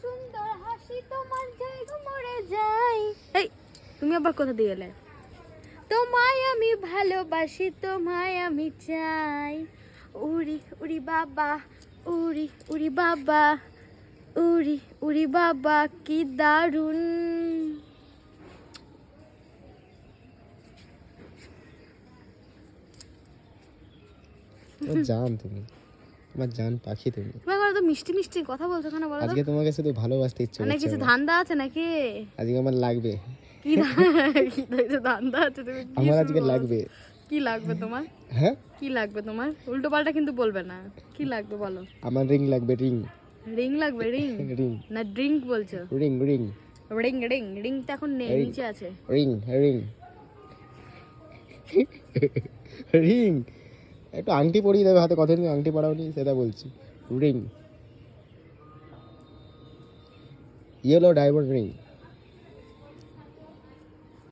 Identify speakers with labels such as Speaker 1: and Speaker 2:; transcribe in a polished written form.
Speaker 1: সুন্দর হাসি তোমার জায়গা মরে যাই। এই তুমি আবার কোথা দিয়ে এলে? তোমায় আমি ভালোবাসি, তোমায় আমি চাই। উড়ি উড়ি বাবা, উড়ি উড়ি বাবা, উড়ি উড়ি বাবা, কি দারুণ।
Speaker 2: জান তুমি, আমার জান পাখি তুমি।
Speaker 1: তোমার তো মিষ্টি মিষ্টি কথা বলছো কেন বলো তো?
Speaker 2: আজকে তোমাকে শুধু ভালোবাসতে ইচ্ছে
Speaker 1: মানে
Speaker 2: করছে
Speaker 1: কিছু
Speaker 2: আমার।
Speaker 1: ধান্দা আছে নাকি?
Speaker 2: আজকে আমার লাগবে।
Speaker 1: কি কি ধান্দা আছে? তুমি কি
Speaker 2: আমার
Speaker 1: শুরু
Speaker 2: আজকে
Speaker 1: করো?
Speaker 2: লাগবে।
Speaker 1: কি লাগবে তোমার?
Speaker 2: হ্যাঁ,
Speaker 1: কি লাগবে তোমার? উল্টো পাল্টা কিন্তু বলবে না। কি লাগবে বলো?
Speaker 2: আমার রিং লাগবে, রিং।
Speaker 1: রিং লাগবে? রিং
Speaker 2: রিং
Speaker 1: না ড্রিঙ্ক বলছো?
Speaker 2: Ring ring
Speaker 1: ring ring ring তো এখন নেই,
Speaker 2: রিং।
Speaker 1: নিচে আছে।
Speaker 2: Ring ring ring. একটু আংটি পরিয়ে দেবে হাতে, কতদিন আংটি পরাওনি সেটা বলছি। Ring, yellow diamond ring.